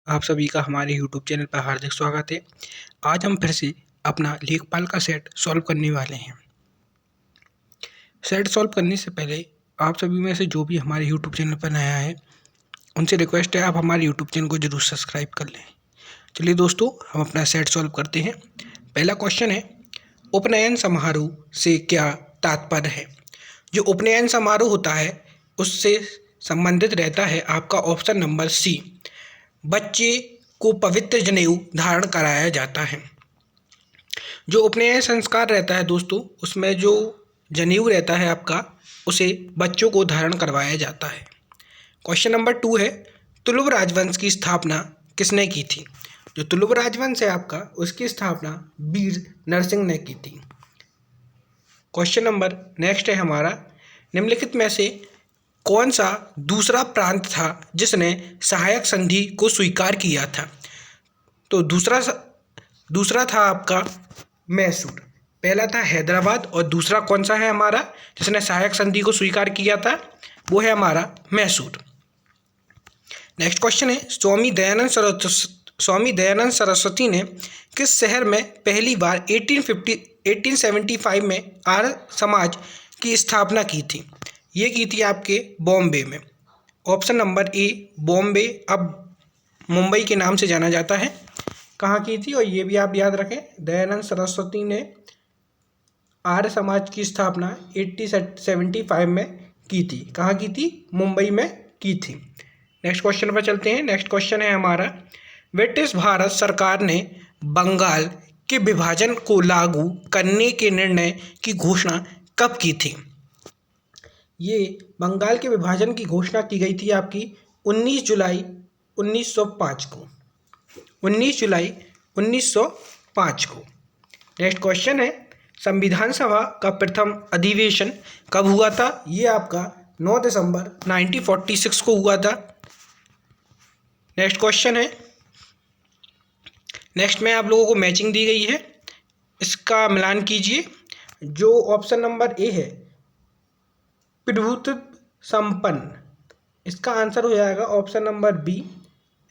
आप सभी का हमारे YouTube चैनल पर हार्दिक स्वागत है। आज हम फिर से अपना लेखपाल का सेट सॉल्व करने वाले हैं। सेट सॉल्व करने से पहले आप सभी में से जो भी हमारे YouTube चैनल पर नया है उनसे रिक्वेस्ट है आप हमारे YouTube चैनल को जरूर सब्सक्राइब कर लें। चलिए दोस्तों, हम अपना सेट सॉल्व करते हैं। पहला क्वेश्चन है, उपनयन समारोह से क्या तात्पर्य है। जो उपनयन समारोह होता है उससे संबंधित रहता है आपका ऑप्शन नंबर सी, बच्चे को पवित्र जनेऊ धारण कराया जाता है। जो उपनयन संस्कार रहता है दोस्तों, उसमें जो जनेऊ रहता है आपका, उसे बच्चों को धारण करवाया जाता है। क्वेश्चन नंबर 2 है, तुलुव राजवंश की स्थापना किसने की थी। जो तुलुव राजवंश है आपका, उसकी स्थापना वीर नरसिंह ने की थी। क्वेश्चन नंबर नेक्स्ट है हमारा, निम्नलिखित में से कौन सा दूसरा प्रांत था जिसने सहायक संधि को स्वीकार किया था। तो दूसरा था आपका मैसूर। पहला था हैदराबाद और दूसरा कौन सा है हमारा जिसने सहायक संधि को स्वीकार किया था, वो है हमारा मैसूर। नेक्स्ट क्वेश्चन है, स्वामी दयानंद सरस्वती ने किस शहर में पहली बार 1875 में आर्य समाज की स्थापना की थी। ये की थी आपके बॉम्बे में। ऑप्शन नंबर ए बॉम्बे अब मुंबई के नाम से जाना जाता है, कहाँ की थी, और ये भी आप याद रखें, दयानंद सरस्वती ने आर्य समाज की स्थापना 1875 में की थी। कहाँ की थी, मुंबई में की थी। नेक्स्ट क्वेश्चन पर चलते हैं। नेक्स्ट क्वेश्चन है हमारा, ब्रिटिश भारत सरकार ने बंगाल के विभाजन को लागू करने के निर्णय की घोषणा कब की थी। ये बंगाल के विभाजन की घोषणा की गई थी आपकी 19 जुलाई 1905 को। 19 जुलाई 1905 को। नेक्स्ट क्वेश्चन है, संविधान सभा का प्रथम अधिवेशन कब हुआ था। ये आपका 9 दिसंबर 1946 को हुआ था। नेक्स्ट क्वेश्चन है, नेक्स्ट में आप लोगों को मैचिंग दी गई है, इसका मिलान कीजिए। जो ऑप्शन नंबर ए है प्रभुत्व संपन्न, इसका आंसर हो जाएगा ऑप्शन नंबर बी।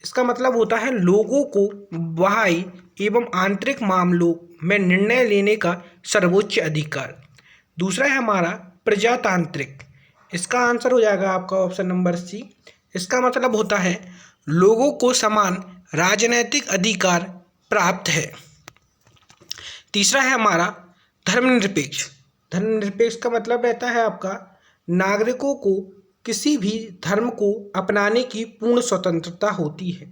इसका मतलब होता है लोगों को बाह्य एवं आंतरिक मामलों में निर्णय लेने का सर्वोच्च अधिकार। दूसरा है हमारा प्रजातांत्रिक, इसका आंसर हो जाएगा आपका ऑप्शन नंबर सी। इसका मतलब होता है लोगों को समान राजनैतिक अधिकार प्राप्त है। तीसरा है हमारा धर्मनिरपेक्ष। धर्मनिरपेक्ष का मतलब रहता है आपका नागरिकों को किसी भी धर्म को अपनाने की पूर्ण स्वतंत्रता होती है।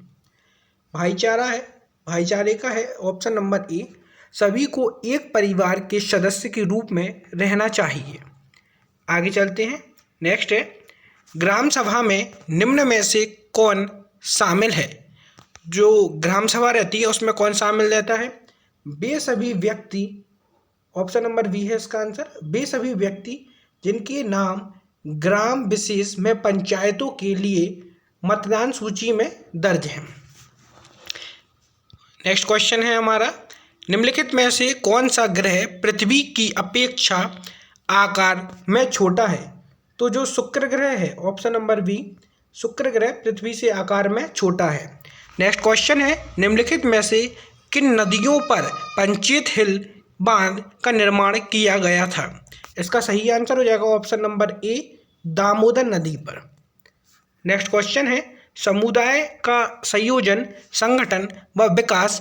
भाईचारा है, भाईचारे का है ऑप्शन नंबर ए, सभी को एक परिवार के सदस्य के रूप में रहना चाहिए। आगे चलते हैं। नेक्स्ट है, ग्राम सभा में निम्न में से कौन शामिल है। जो ग्राम सभा रहती है उसमें कौन शामिल रहता है, वे सभी व्यक्ति, ऑप्शन नंबर बी है इसका आंसर, वे सभी व्यक्ति जिनके नाम ग्राम विशेष में पंचायतों के लिए मतदान सूची में दर्ज हैं। नेक्स्ट क्वेश्चन है हमारा, निम्नलिखित में से कौन सा ग्रह पृथ्वी की अपेक्षा आकार में छोटा है। तो जो शुक्र ग्रह है, ऑप्शन नंबर बी, शुक्र ग्रह पृथ्वी से आकार में छोटा है। नेक्स्ट क्वेश्चन है, निम्नलिखित में से किन नदियों पर पंचेत हिल बांध का निर्माण किया गया था। इसका सही आंसर हो जाएगा ऑप्शन नंबर ए, दामोदर नदी पर। नेक्स्ट क्वेश्चन है, समुदाय का संयोजन, संगठन व विकास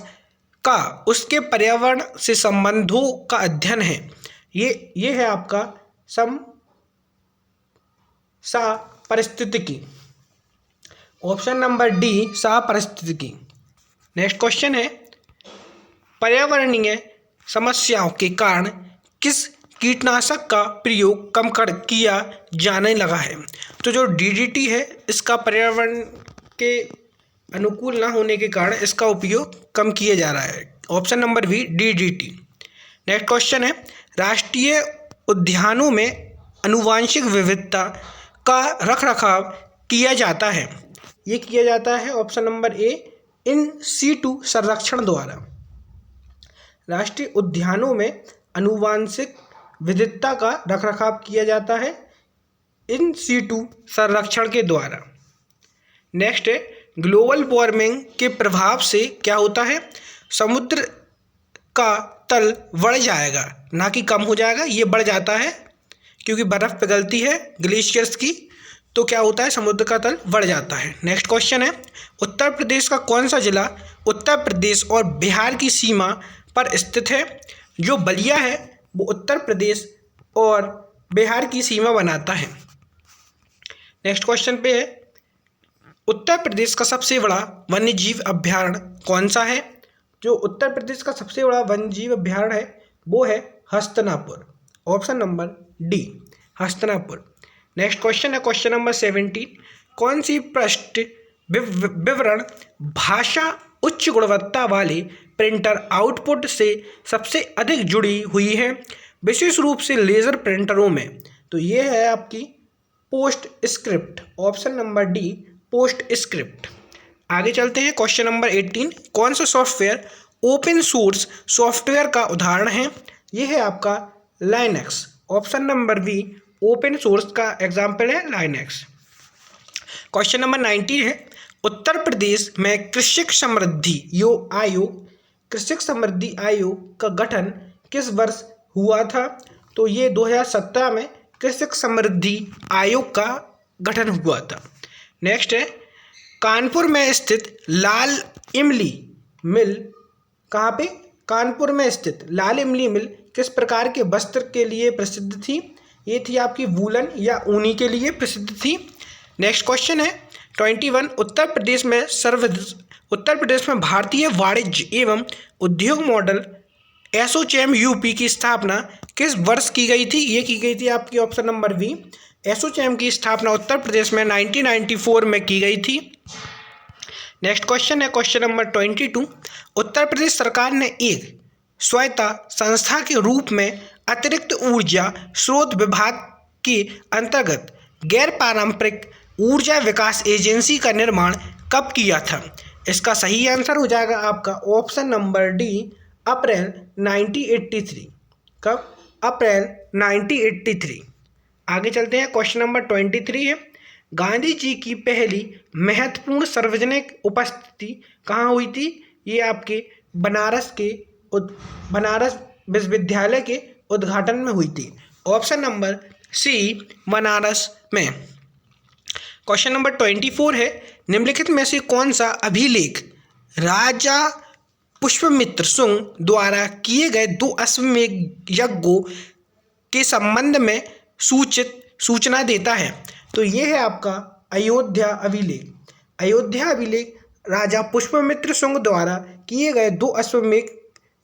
का उसके पर्यावरण से संबंधों का अध्ययन है। ये है आपका पारिस्थितिकी, ऑप्शन नंबर डी, पारिस्थितिकी। नेक्स्ट क्वेश्चन है, पर्यावरणीय समस्याओं के कारण किस कीटनाशक का प्रयोग कम किया जाने लगा है। तो जो DDT है, इसका पर्यावरण के अनुकूल ना होने के कारण इसका उपयोग कम किया जा रहा है। Option number B, DDT। Next question है, राष्ट्रीय उद्यानों में आनुवांशिक विविधता का रखरखाव किया जाता है। ये किया जाता है option number A, in situ संरक्षण द्वारा। राष्ट्रीय उद्यानों में आनुवांशिक विविधता का रखरखाव किया जाता है इन सीटू संरक्षण के द्वारा। नेक्स्ट है, ग्लोबल वार्मिंग के प्रभाव से क्या होता है, समुद्र का तल बढ़ जाएगा, ना कि कम हो जाएगा, ये बढ़ जाता है क्योंकि बर्फ़ पिघलती है ग्लेशियर्स की, तो क्या होता है, समुद्र का तल बढ़ जाता है। नेक्स्ट क्वेश्चन है, उत्तर प्रदेश का कौन सा जिला उत्तर प्रदेश और बिहार की सीमा पर स्थित है? जो बलिया है वो उत्तर प्रदेश और बिहार की सीमा बनाता है। नेक्स्ट क्वेश्चन पे है, उत्तर प्रदेश का सबसे बड़ा वन्यजीव अभयारण्य कौन सा है? जो उत्तर प्रदेश का सबसे बड़ा वन्यजीव अभयारण्य है वो है Hastinapur, option number D, Hastinapur. Next question है क्वेश्चन नंबर 17, कौन सी पृष्ठ विवरण भाषा उच्च गुणवत्ता वाले प्रिंटर आउटपुट से सबसे अधिक जुड़ी हुई है, विशेष रूप से लेज़र प्रिंटरों में? तो ये है आपकी post script, option number D, post script. आगे चलते हैं क्वेश्चन नंबर 18, कौन सा सॉफ्टवेयर ओपन सोर्स सॉफ्टवेयर का उदाहरण है? ये है आपका Linux, option number B, open source का एग्जाम्पल है लाइनक्स। क्वेश्चन नंबर 19 है, उत्तर प्रदेश में कृषक समृद्धि आयोग का गठन किस वर्ष हुआ था? तो ये 2017 में कृषक समृद्धि आयोग का गठन हुआ था। नेक्स्ट है, कानपुर में स्थित लाल इमली मिल, कहाँ पे? कानपुर में स्थित लाल इमली मिल किस प्रकार के वस्त्र के लिए प्रसिद्ध थी? ये थी आपकी वूलन या ऊनी के लिए प्रसिद्ध थी। नेक्स्ट क्वेश्चन है 21, उत्तर प्रदेश में भारतीय वाणिज्य एवं उद्योग मॉडल एसोचैम यूपी की स्थापना किस वर्ष की गई थी? ये की गई थी आपकी ऑप्शन नंबर बी, एसोचैम की स्थापना उत्तर प्रदेश में 1994 में की गई थी। नेक्स्ट क्वेश्चन है क्वेश्चन नंबर 22, उत्तर प्रदेश सरकार ने एक स्वायत्ता संस्था के रूप में अतिरिक्त ऊर्जा स्रोत विभाग के अंतर्गत गैर पारंपरिक ऊर्जा विकास एजेंसी का निर्माण कब किया था? इसका सही आंसर हो जाएगा आपका ऑप्शन नंबर डी, अप्रैल 1983। कब? अप्रैल 1983। आगे चलते हैं क्वेश्चन नंबर 23 है, गांधी जी की पहली महत्वपूर्ण सार्वजनिक उपस्थिति कहाँ हुई थी? ये आपके बनारस विश्वविद्यालय के उद्घाटन में हुई थी, ऑप्शन नंबर सी, बनारस में। क्वेश्चन नंबर 24 है, निम्नलिखित में से कौन सा अभिलेख राजा पुष्यमित्र शुंग द्वारा किए गए 2 अश्वमेध यज्ञों के संबंध में सूचना देता है? तो ये है आपका अयोध्या अभिलेख। अयोध्या अभिलेख राजा पुष्यमित्र शुंग द्वारा किए गए 2 अश्वमेध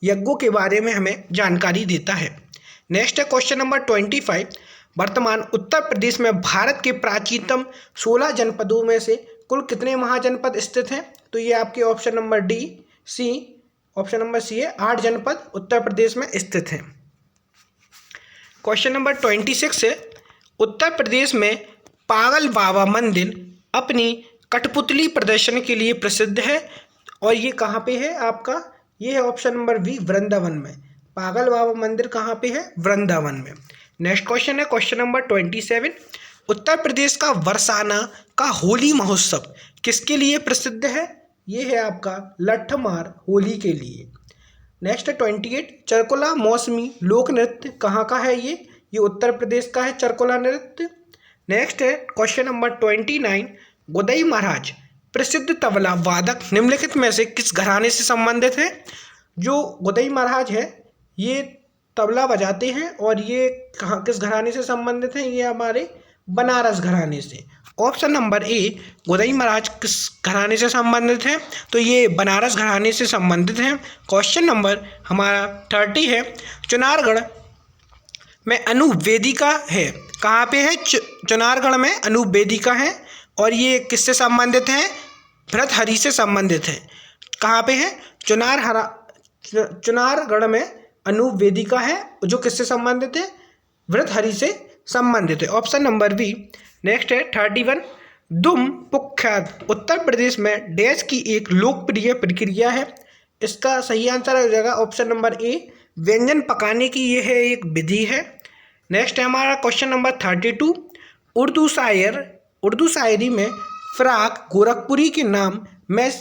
यज्ञों के बारे में हमें जानकारी देता है। नेक्स्ट है क्वेश्चन नंबर 25, वर्तमान उत्तर प्रदेश में भारत के प्राचीनतम 16 जनपदों में से कुल कितने महाजनपद स्थित हैं? तो ये आपके ऑप्शन नंबर सी है, 8 जनपद उत्तर प्रदेश में स्थित हैं। क्वेश्चन नंबर 26 है, उत्तर प्रदेश में पागल बाबा मंदिर अपनी कठपुतली प्रदर्शन के लिए प्रसिद्ध है और ये कहाँ पे है आपका? ये है ऑप्शन नंबर बी, वृंदावन में। पागल बाबा मंदिर कहाँ पे है? वृंदावन में। नेक्स्ट क्वेश्चन है क्वेश्चन नंबर 27, उत्तर प्रदेश का बरसाना का होली महोत्सव किसके लिए प्रसिद्ध है? ये है आपका लट्ठमार होली के लिए। नेक्स्ट है 28, चरकुला मौसमी लोक नृत्य कहाँ का है? ये उत्तर प्रदेश का है चरकुला नृत्य। नेक्स्ट है क्वेश्चन नंबर 29, गोदई महाराज प्रसिद्ध तबला वादक निम्नलिखित में से किस घराने से संबंधित है? जो गोदई महाराज है ये तबला बजाते हैं और ये किस घराने से संबंधित हैं? ये हमारे बनारस घराने से। ऑप्शन नंबर ए, गोदई महाराज किस घराने से संबंधित हैं? तो ये बनारस घराने से संबंधित हैं। क्वेश्चन नंबर हमारा 30 है, चुनारगढ़ में अनूप वेदिका है, कहाँ पे है? चुनारगढ़ में अनूप वेदिका है और ये किससे संबंधित हैं? भर्तृहरि से संबंधित है। कहाँ पे है? चुनारगढ़ में अनूप वेदिका है जो किससे संबंधित है? भर्तृहरि से संबंधित है, ऑप्शन नंबर बी। नेक्स्ट है 31, दुम पुख्यात उत्तर प्रदेश में डैश की एक लोकप्रिय प्रक्रिया है। इसका सही आंसर हो जाएगा ऑप्शन नंबर ए, व्यंजन पकाने की ये है एक विधि है। नेक्स्ट है हमारा क्वेश्चन नंबर 32, उर्दू शायरी में फ्राक गोरखपुरी के नाम में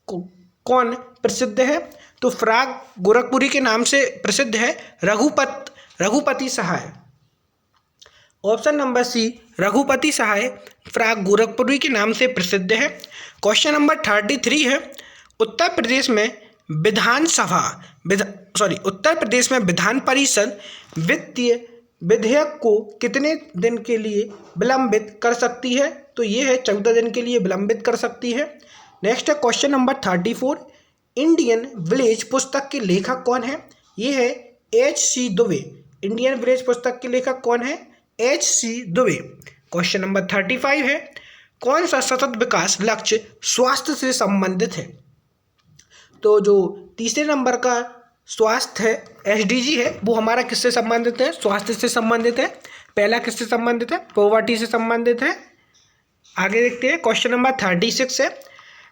कौन प्रसिद्ध है? तो फ्राक गोरखपुरी के नाम से प्रसिद्ध है रघुपति सहाय। ऑप्शन नंबर सी, रघुपति सहाय फ्राक गोरखपुरी के नाम से प्रसिद्ध है। क्वेश्चन नंबर 33 है, उत्तर प्रदेश में विधान परिषद वित्तीय विधेयक को कितने दिन के लिए विलंबित कर सकती है? तो ये है 14 दिन के लिए विलंबित कर सकती है। नेक्स्ट है क्वेश्चन नंबर 34, इंडियन विलेज पुस्तक के लेखक कौन है? ये है H.C. दुबे। इंडियन विलेज पुस्तक के लेखक कौन है? H.C. दुबे। क्वेश्चन नंबर 35 है, कौन सा सतत विकास लक्ष्य स्वास्थ्य से संबंधित है? तो जो तीसरे नंबर का स्वास्थ्य है SDG है, वो हमारा किससे संबंधित है? स्वास्थ्य से संबंधित है। पहला किससे संबंधित है? पॉवर्टी से संबंधित है। आगे देखते हैं, क्वेश्चन नंबर 36 है,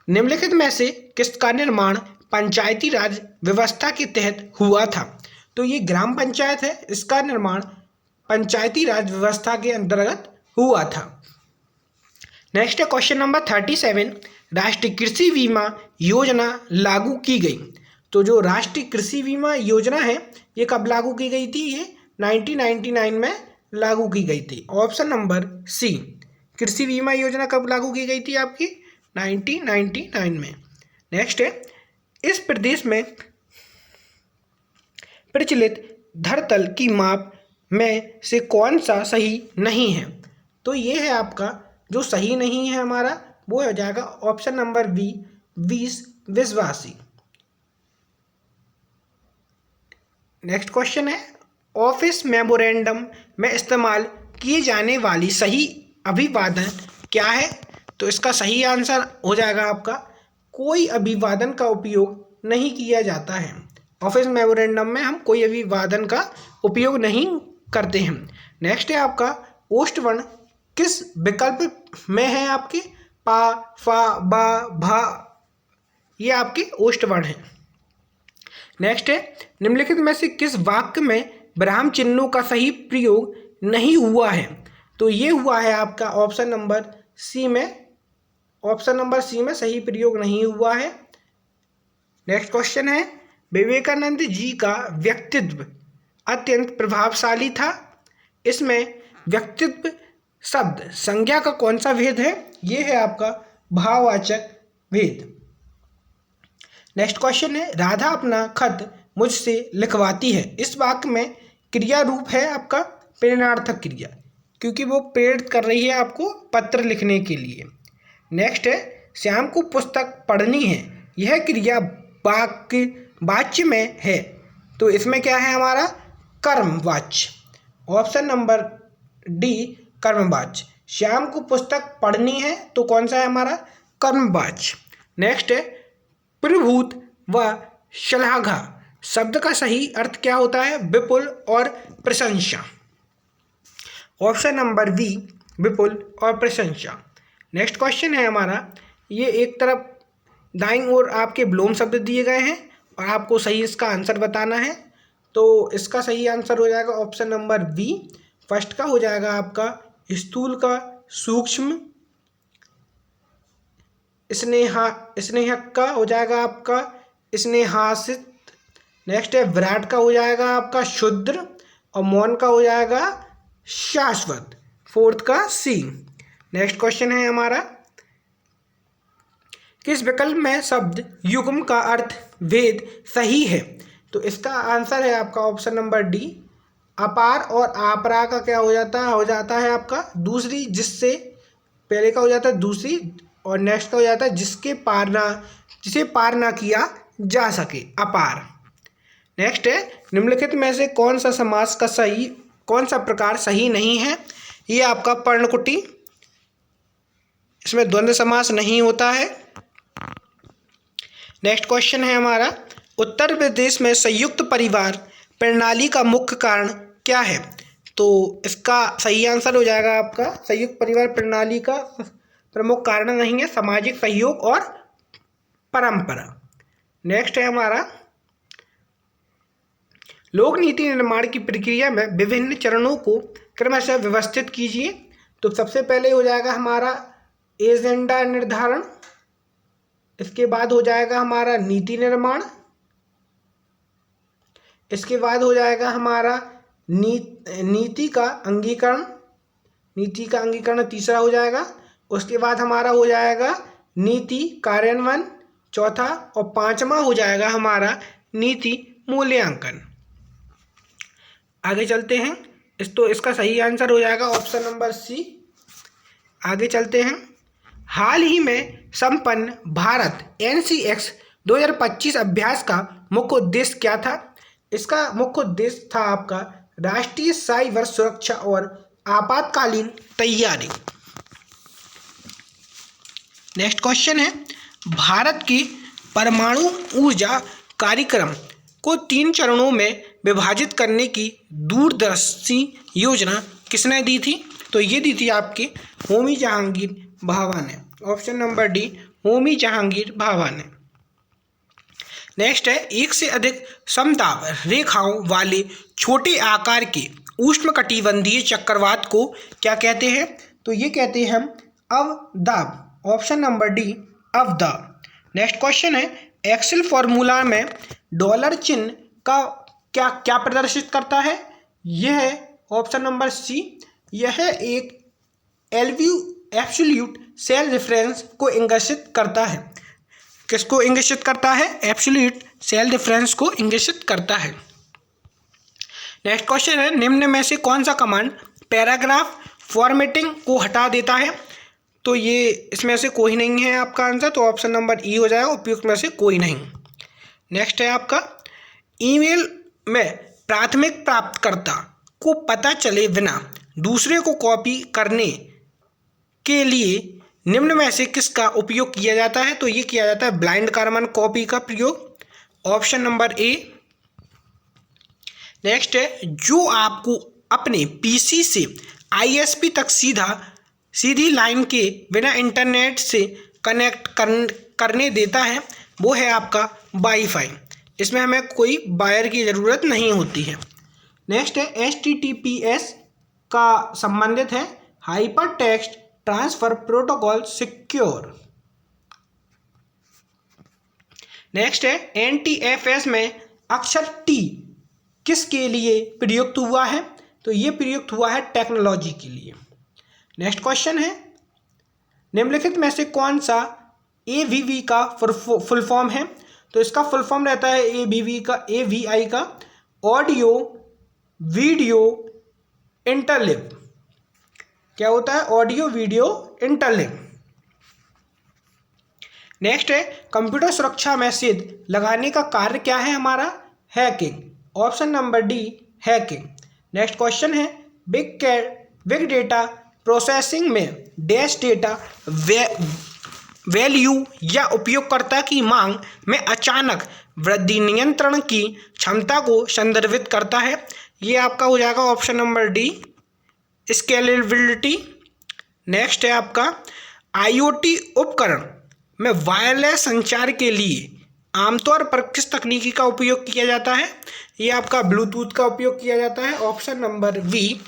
निम्नलिखित में से किसका निर्माण पंचायती राज व्यवस्था के तहत हुआ था? तो ये ग्राम पंचायत है, इसका निर्माण पंचायती राज व्यवस्था के अंतर्गत हुआ था। नेक्स्ट है क्वेश्चन नंबर 37, राष्ट्रीय कृषि बीमा योजना लागू की गई। तो जो राष्ट्रीय कृषि बीमा योजना है, ये कब लागू की गई थी? ये 1999 में लागू की गई थी। ऑप्शन नंबर सी, कृषि बीमा योजना कब लागू की गई थी? आपकी 1999 में। नेक्स्ट है, इस प्रदेश में प्रचलित धरातल की माप में से कौन सा सही नहीं है? तो ये है आपका जो सही नहीं है हमारा, वो हो जाएगा ऑप्शन नंबर बी, 20 विश्वासी। नेक्स्ट क्वेश्चन है, ऑफिस मेमोरेंडम में इस्तेमाल किए जाने वाली सही अभिवादन क्या है? तो इसका सही आंसर हो जाएगा आपका, कोई अभिवादन का उपयोग नहीं किया जाता है। ऑफिस मेमोरेंडम में हम कोई अभिवादन का उपयोग नहीं करते हैं। नेक्स्ट है आपका, ओष्ठ वर्ण किस विकल्प में है? आपके पा, फा, बा, भा, ये आपके ओष्ठ वर्ण है। नेक्स्ट है, निम्नलिखित में से किस वाक्य में विराम चिन्हों का सही प्रयोग नहीं हुआ है? तो ये हुआ है आपका ऑप्शन नंबर सी में सही प्रयोग नहीं हुआ है। नेक्स्ट क्वेश्चन है, विवेकानंद जी का व्यक्तित्व अत्यंत प्रभावशाली था। इसमें व्यक्तित्व शब्द संज्ञा का कौन सा भेद है? ये है आपका भाववाचक भेद। नेक्स्ट क्वेश्चन है, राधा अपना खत मुझसे लिखवाती है। इस वाक्य में क्रिया रूप है आपका प्रेरणार्थक क्रिया, क्योंकि वो प्रेरित कर रही है आपको पत्र लिखने के लिए। नेक्स्ट है, श्याम को पुस्तक पढ़नी है। यह क्रिया वाच्य में है, तो इसमें क्या है हमारा? कर्मवाच्य। ऑप्शन नंबर डी, कर्मवाच्य। श्याम को पुस्तक पढ़नी है, तो कौन सा है हमारा? कर्मवाच्य। नेक्स्ट है, प्रभुत व श्लाघा शब्द का सही अर्थ क्या होता है? विपुल और प्रशंसा। ऑप्शन नंबर बी, विपुल और प्रशंसा। नेक्स्ट क्वेश्चन है हमारा, ये एक तरफ दाईं ओर आपके विलोम शब्द दिए गए हैं और आपको सही इसका आंसर बताना है। तो इसका सही आंसर हो जाएगा ऑप्शन नंबर बी। फर्स्ट का हो जाएगा आपका स्थूल का सूक्ष्म, स्नेहक का हो जाएगा आपका स्नेहासित। नेक्स्ट है, विराट का हो जाएगा आपका शुद्र और मौन का हो जाएगा शाश्वत। फोर्थ का सी। नेक्स्ट क्वेश्चन है हमारा, किस विकल्प में शब्द युग्म का अर्थ भेद सही है? तो इसका आंसर है आपका ऑप्शन नंबर डी, अपार और आपरा का क्या हो जाता है आपका दूसरी, जिससे पहले का हो जाता है दूसरी और नेक्स्ट का हो जाता है जिसे पार ना किया जा सके, अपार। नेक्स्ट है, निम्नलिखित में से कौन सा प्रकार सही नहीं है? ये आपका पर्णकुटी, इसमें द्वंद्व समास नहीं होता है। नेक्स्ट क्वेश्चन है हमारा, उत्तर प्रदेश में संयुक्त परिवार प्रणाली का मुख्य कारण क्या है? तो इसका सही आंसर हो जाएगा आपका संयुक्त परिवार प्रणाली का प्रमुख कारण नहीं है सामाजिक सहयोग और परंपरा। नेक्स्ट है हमारा, लोक नीति निर्माण की प्रक्रिया में विभिन्न चरणों को क्रमशः व्यवस्थित कीजिए। तो सबसे पहले हो जाएगा हमारा एजेंडा निर्धारण, इसके बाद हो जाएगा हमारा नीति निर्माण, इसके बाद हो जाएगा हमारा नीति का अंगीकरण, नीति का अंगीकरण तीसरा हो जाएगा। उसके बाद हमारा हो जाएगा नीति कार्यान्वयन चौथा, और पांचवा हो जाएगा हमारा नीति मूल्यांकन। आगे चलते हैं, इसका सही आंसर हो जाएगा ऑप्शन नंबर सी। आगे चलते हैं। हाल ही में संपन्न भारत NCX 2025 अभ्यास का मुख्य उद्देश्य क्या था? इसका मुख्य उद्देश्य था आपका राष्ट्रीय साइबर सुरक्षा और आपातकालीन तैयारी। नेक्स्ट क्वेश्चन है, भारत की परमाणु ऊर्जा कार्यक्रम को 3 चरणों में विभाजित करने की दूरदर्शी योजना किसने दी थी? तो ये दी थी आपके होमी जहांगीर भाभा ने। Option number D, Homi Jahangir Bhabha ने। नेक्स्ट है, एक से अधिक समताप रेखाओं वाले छोटे आकार के उष्णकटिबंधीय चक्रवात को क्या कहते हैं? तो ये कहते हैं हम अवदाब। ऑप्शन नंबर डी, अवदाब। नेक्स्ट क्वेश्चन है, एक्सेल फॉर्मूला में डॉलर चिन्ह का क्या क्या प्रदर्शित करता है? यह है ऑप्शन नंबर सी, यह एक एब्सोल्यूट सेल डिफरेंस को इंगित करता है। किसको इंगित करता है? एब्सोल्यूट सेल डिफरेंस को इंगित करता है। नेक्स्ट क्वेश्चन है, निम्न में से कौन सा कमांड पैराग्राफ फॉर्मेटिंग को हटा देता है? तो ये इसमें से कोई नहीं है आपका आंसर, तो ऑप्शन नंबर ई हो जाएगा, उपयुक्त में से कोई नहीं। नेक्स्ट है आपका, ईमेल में प्राथमिक प्राप्तकर्ता को पता चले बिना दूसरे को कॉपी करने के लिए निम्न में से किसका उपयोग किया जाता है? तो ये किया जाता है ब्लाइंड कार्बन कॉपी का प्रयोग। ऑप्शन नंबर ए। नेक्स्ट है, जो आपको अपने पीसी से ISP तक सीधी लाइन के बिना इंटरनेट से कनेक्ट करने देता है, वो है आपका वाईफाई। इसमें हमें कोई वायर की ज़रूरत नहीं होती है। नेक्स्ट है, HTTPS का संबंधित है hyper text transfer protocol secure. Next है, NTFS में अक्षर T किसके लिए प्रयुक्त हुआ है? तो ये प्रयुक्त हुआ है टेक्नोलॉजी के लिए। नेक्स्ट क्वेश्चन है, निम्नलिखित में से कौन सा AVI का फुल फॉर्म है? तो इसका फुल फॉर्म रहता है AVI का ऑडियो वीडियो इंटरलिंक। क्या होता है? Audio video interlink. नेक्स्ट है, कंप्यूटर सुरक्षा में सेध लगाने का कार्य क्या है हमारा? Hacking. Option number D, hacking. Next question है, बिग डेटा प्रोसेसिंग में डैश डेटा वैल्यू या उपयोगकर्ता की मांग में अचानक वृद्धि नियंत्रण की क्षमता को संदर्भित करता है। ये आपका हो जाएगा option number D, scalability. Next है आपका, IoT उपकरण में वायरलेस संचार के लिए आमतौर पर किस तकनीकी का उपयोग किया जाता है? ये आपका ब्लूटूथ का उपयोग किया जाता है। Option number B.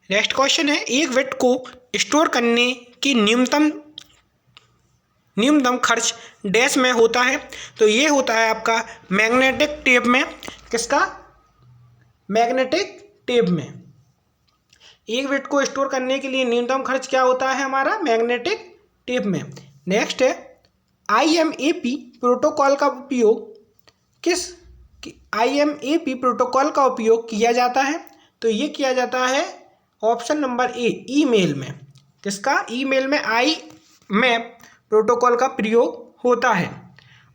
Next question है, एक बिट को स्टोर करने की न्यूनतम खर्च डैश में होता है? तो ये होता है आपका मैग्नेटिक टेप में। किसका? मैग्नेटिक टेप में। एक बिट को स्टोर करने के लिए न्यूनतम खर्च क्या होता है हमारा? मैग्नेटिक टेप में। नेक्स्ट है, IMAP प्रोटोकॉल का उपयोग IMAP प्रोटोकॉल का उपयोग किया जाता है? तो ये किया जाता है ऑप्शन नंबर ए, ईमेल में। किसका? ईमेल में IMAP प्रोटोकॉल का प्रयोग होता है।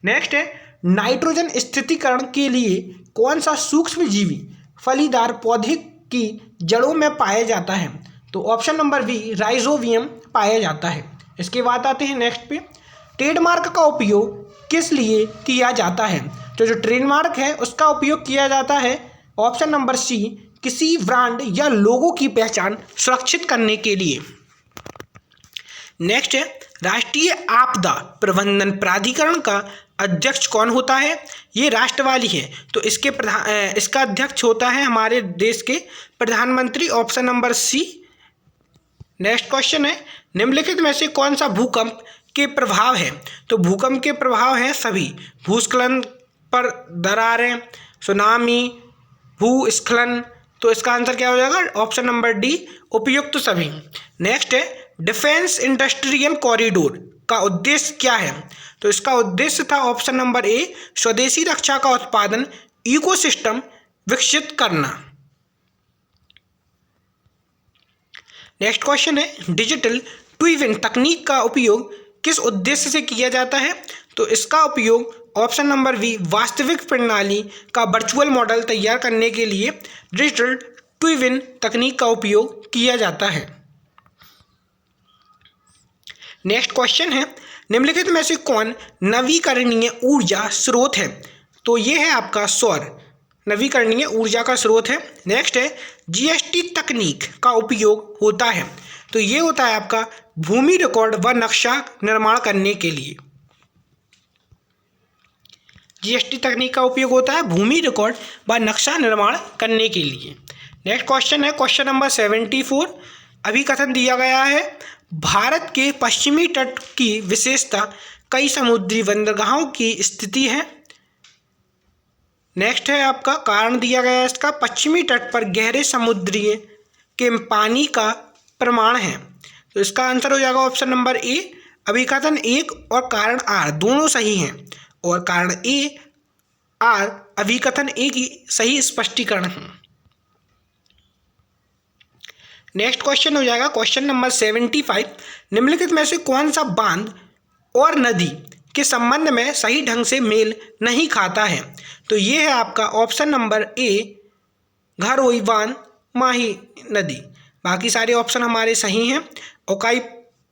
नेक्स्ट है, नाइट्रोजन स्थिरीकरण के लिए कौन सा सूक्ष्म जीवी फलीदार पौधे की जड़ों में पाया जाता है? तो ऑप्शन नंबर बी, राइजोबियम पाया जाता है। इसके बाद आते हैं नेक्स्ट पे, ट्रेडमार्क का उपयोग किस लिए किया जाता है? तो जो ट्रेडमार्क है उसका उपयोग किया जाता है ऑप्शन नंबर सी, किसी ब्रांड या लोगो की पहचान सुरक्षित करने के लिए। नेक्स्ट है राष्ट्रीय आपदा प्रबंधन प्राधिकरण का अध्यक्ष कौन होता है? ये राष्ट्रवादी है, तो इसका अध्यक्ष होता है हमारे देश के प्रधानमंत्री, option number C. Next question है निम्नलिखित में से कौन सा भूकंप के प्रभाव है? तो भूकंप के प्रभाव हैं सभी, भूस्खलन पर दरारें, सुनामी, भूस्खलन, तो इसका आंसर क्या हो जाएगा? ऑप्शन नंबर डी, उपयुक्त सभी। नेक्स्ट है डिफेंस इंडस्ट्रियल कॉरिडोर का उद्देश्य क्या है? तो इसका उद्देश्य था ऑप्शन नंबर ए, स्वदेशी रक्षा का उत्पादन, इकोसिस्टम विकसित करना। नेक्स्ट क्वेश्चन है डिजिटल ट्विन तकनीक का उपयोग किस उद्देश्य से किया जाता है? तो इसका उपयोग ऑप्शन नंबर बी, वास्तविक प्रणाली का वर्चुअल मॉडल तैयार करने के लिए डिजिटल ट्विन तकनीक का उपयोग किया जाता है। नेक्स्ट क्वेश्चन है निम्नलिखित में से कौन नवीकरणीय ऊर्जा स्रोत है? तो ये है आपका सौर, नवीकरणीय ऊर्जा का स्रोत है। नेक्स्ट है जीएसटी तकनीक का उपयोग होता है, तो ये होता है आपका भूमि रिकॉर्ड व नक्शा निर्माण करने के लिए। जीएसटी तकनीक का उपयोग होता है भूमि रिकॉर्ड व नक्शा निर्माण करने के लिए। नेक्स्ट क्वेश्चन है क्वेश्चन नंबर 74। अभिकथन दिया गया है भारत के पश्चिमी तट की विशेषता कई समुद्री बंदरगाहों की स्थिति है। नेक्स्ट है आपका कारण दिया गया है इसका, पश्चिमी तट पर गहरे समुद्री के पानी का प्रमाण है, तो इसका आंसर हो जाएगा ऑप्शन नंबर ए। अभिकथन 1 और कारण आर दोनों सही हैं, और कारण ए आर अभिकथन ए की सही स्पष्टीकरण है। नेक्स्ट क्वेश्चन हो जाएगा क्वेश्चन नंबर 75। निम्नलिखित में से कौन सा बांध और नदी के संबंध में सही ढंग से मेल नहीं खाता है? तो ये है आपका ऑप्शन नंबर ए, घरोई बांध, माही नदी। बाकी सारे ऑप्शन हमारे सही हैं। ओकाई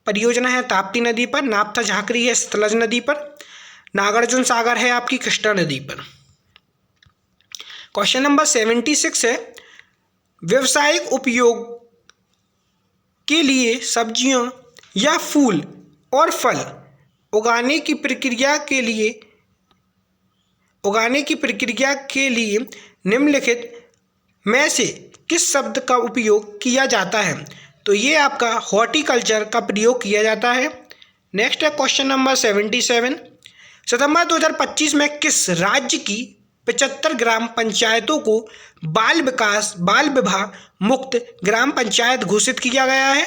परियोजना है ताप्ती नदी पर, नाप्था झाकरी है सतलज नदी पर, नागार्जुन सागर है आपकी कृष्णा नदी पर। क्वेश्चन नंबर 76 है व्यावसायिक उपयोग के लिए सब्जियों या फूल और फल उगाने की प्रक्रिया के लिए निम्नलिखित में से किस शब्द का उपयोग किया जाता है? तो ये आपका हॉर्टिकल्चर का प्रयोग किया जाता है। नेक्स्ट है क्वेश्चन नंबर 77। सितंबर 2025 में किस राज्य की 75 ग्राम पंचायतों को बाल विवाह मुक्त ग्राम पंचायत घोषित किया गया है?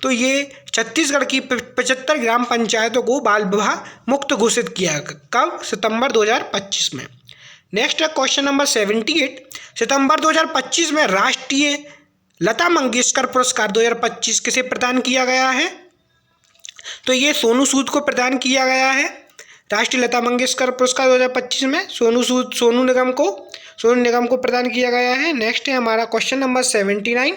तो ये छत्तीसगढ़ की 75 ग्राम पंचायतों को बाल विवाह मुक्त घोषित किया, कब? सितंबर 2025 में। नेक्स्ट है क्वेश्चन नंबर 78। सितंबर 2025 में राष्ट्रीय लता मंगेशकर पुरस्कार 2025 किसे प्रदान किया गया है? तो ये सोनू सूद को प्रदान किया गया है। राष्ट्रीय लता मंगेशकर पुरस्कार 2025 में सोनू निगम को प्रदान किया गया है। नेक्स्ट है हमारा क्वेश्चन नंबर 79।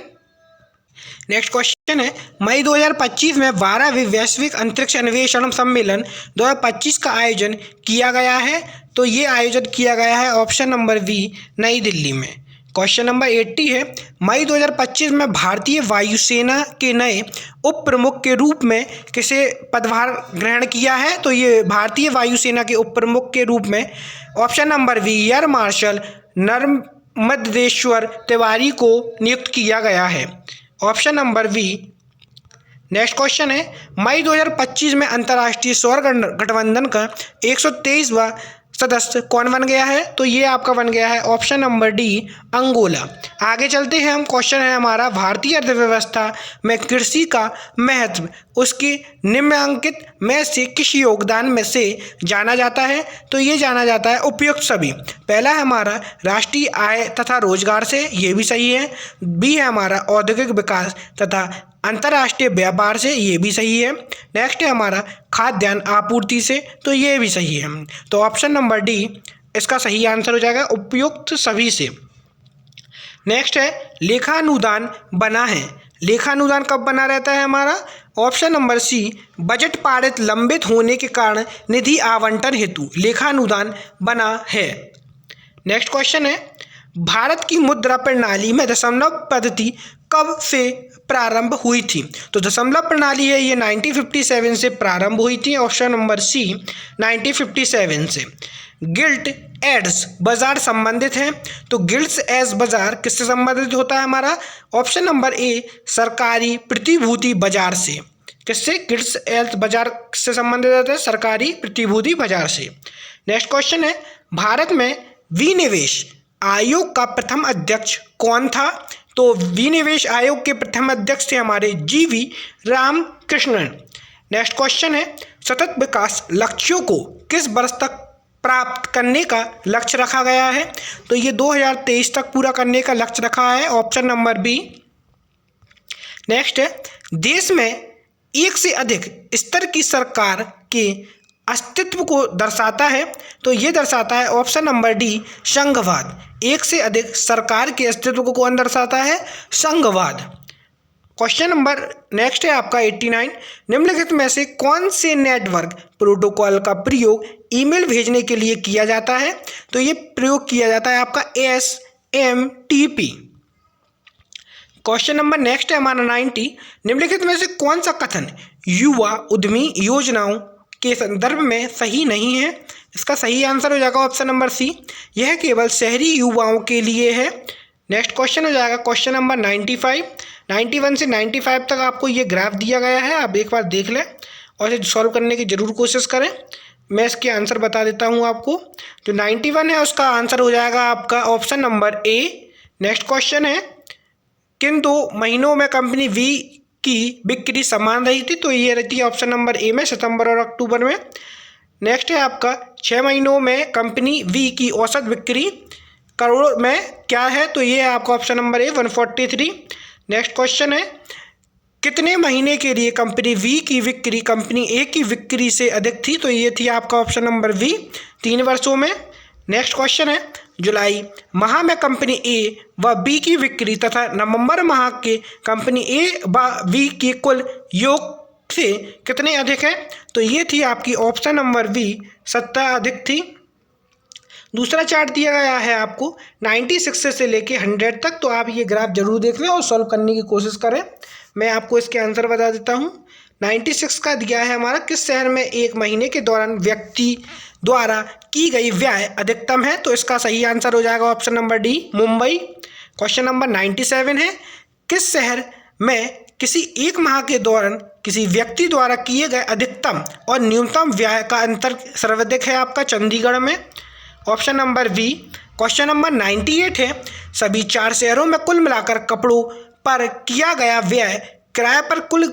नेक्स्ट क्वेश्चन है मई 2025 में 12वें वैश्विक अंतरिक्ष अन्वेषण सम्मेलन 2025 का आयोजन किया गया है, तो ये आयोजन किया गया है ऑप्शन नंबर बी, नई दिल्ली में। क्वेश्चन नंबर 80 है मई 2025 में भारतीय वायुसेना के नए उप प्रमुख के रूप में किसे पदभार ग्रहण किया है? तो ये भारतीय वायुसेना के उप प्रमुख के रूप में option number B, air marshal Narmadeshwar Tiwari को नियुक्त किया गया है, option number B. Next question है मई 2025 में अंतर्राष्ट्रीय सौर गठबंधन का 123वां सदस्य कौन बन गया है? तो ये आपका बन गया है ऑप्शन नंबर डी, अंगोला। आगे चलते हैं हम, क्वेश्चन है हमारा भारतीय अर्थव्यवस्था में कृषि का महत्व उसके निम्नलिखित में से किस योगदान में से जाना जाता है? तो ये जाना जाता है उपयुक्त सभी। पहला है हमारा राष्ट्रीय आय तथा रोजगार से, ये भी सही है। बी है हमारा औद्योगिक विकास तथा अंतर्राष्ट्रीय व्यापार से, ये भी सही है। नेक्स्ट है हमारा खाद्यान्न आपूर्ति से, तो ये भी सही है। तो ऑप्शन नंबर डी इसका सही आंसर हो जाएगा, उपयुक्त सभी से। नेक्स्ट है लेखानुदान बना है। लेखानुदान कब बना रहता है हमारा? ऑप्शन नंबर सी, बजट पारित लंबित होने के कारण निधि आवंटन हेतु लेखानुदान बना है। नेक्स्ट क्वेश्चन है भारत की मुद्रा प्रणाली में दशमलव पद्धति कब से प्रारंभ हुई थी? तो दशमलव प्रणाली है ये 1957 से प्रारंभ हुई थी। ऑप्शन नंबर सी 1957 से। गिल्ट एड्स बाजार संबंधित है, तो गिल्ट्स एड्स बाजार किससे संबंधित होता है हमारा? ऑप्शन नंबर ए सरकारी प्रतिभूति बाजार से। किससे? गिल्ट्स एड्स बाजार किससे संबंधित होता है? सरकारी प्रतिभूति बाजार से। नेक्स्ट क्वेश्चन है, भारत में विनिवेश आयोग का प्रथम अध्यक्ष कौन था? तो विनिवेश आयोग के प्रथम अध्यक्ष थे हमारे GV रामकृष्णन। नेक्स्ट क्वेश्चन है, सतत विकास लक्ष्यों को किस वर्ष तक प्राप्त करने का लक्ष्य रखा गया है? तो ये 2023 तक पूरा करने का लक्ष्य रखा है। Option number B. नेक्स्ट है, देश में एक से अधिक स्तर की सरकार के अस्तित्व को दर्शाता है, तो ये दर्शाता है ऑप्शन नंबर डी संघवाद। एक से अधिक सरकार के अस्तित्व को कौन दर्शाता है? संघवाद। क्वेश्चन नंबर नेक्स्ट है आपका 89, निम्नलिखित में से कौन से नेटवर्क प्रोटोकॉल का प्रयोग ईमेल भेजने के लिए किया जाता है? तो ये प्रयोग किया जाता है आपका SMTP। क्वेश्चन नंबर नेक्स्ट है हमारा 90, निम्नलिखित में से कौन सा कथन युवा उद्यमी योजनाओं के संदर्भ में सही नहीं है? इसका सही आंसर हो जाएगा ऑप्शन नंबर सी, यह केवल शहरी युवाओं के लिए है। नेक्स्ट क्वेश्चन हो जाएगा क्वेश्चन नंबर 95। 91 से 95 तक आपको ये ग्राफ दिया गया है, आप एक बार देख लें और इसे सॉल्व करने की जरूर कोशिश करें। मैं इसके आंसर बता देता हूँ आपको। जो 91 है उसका आंसर हो जाएगा आपका ऑप्शन नंबर ए। नेक्स्ट क्वेश्चन है, किन 2 महीनों में कंपनी वी की बिक्री समान रही थी? तो ये रहती है ऑप्शन नंबर ए में, सितंबर और अक्टूबर में। नेक्स्ट है आपका 6 महीनों में कंपनी वी की औसत बिक्री करोड़ में क्या है? तो ये है आपका ऑप्शन नंबर ए 143। नेक्स्ट क्वेश्चन है, कितने महीने के लिए कंपनी वी की बिक्री कंपनी ए की बिक्री से अधिक थी? तो ये थी आपका ऑप्शन नंबर बी 3 वर्षों में। नेक्स्ट क्वेश्चन है, जुलाई माह में कंपनी ए व बी की बिक्री तथा नवंबर माह के कंपनी ए व बी के कुल योग से कितने अधिक है? तो ये थी आपकी ऑप्शन नंबर बी 17 अधिक थी। दूसरा चार्ट दिया गया है आपको 96 से लेके 100 तक, तो आप ये ग्राफ जरूर देख लें और सॉल्व करने की कोशिश करें। मैं आपको इसके आंसर बता देता हूँ। 96 का दिया है हमारा, किस शहर में एक महीने के दौरान व्यक्ति द्वारा की गई व्यय अधिकतम है? तो इसका सही आंसर हो जाएगा option number D Mumbai. Question number 97 है, किस शहर में किसी एक माह के दौरान किसी व्यक्ति द्वारा किए गए अधिकतम और न्यूनतम व्यय का अंतर सर्वाधिक है? आपका चंडीगढ़ में। Option number B. Question number 98 है, सभी 4 शहरों में कुल मिलाकर कपड़ों पर किया गया व्यय किराए पर कुल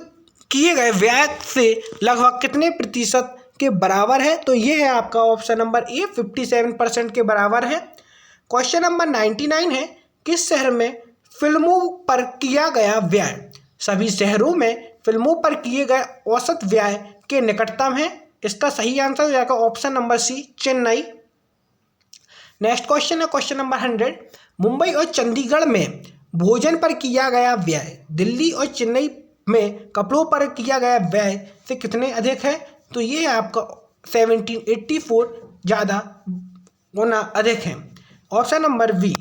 किए गए व्यय से लगभग कितने प्रतिशत के बराबर है? तो ये है आपका ऑप्शन नंबर ए 57% के बराबर है। क्वेश्चन नंबर 99 है, किस शहर में फिल्मों पर किया गया व्यय सभी शहरों में फिल्मों पर किए गए औसत व्यय के निकटतम है? इसका सही आंसर हो जाएगा option number C Chennai. Next question है क्वेश्चन नंबर 100, मुंबई और चंडीगढ़ में भोजन पर किया गया व्यय दिल्ली और चेन्नई में कपड़ों पर किया गया व्यय से कितने अधिक है? तो ये आपका 1784 ज़्यादा होना अधिक है। Option number B.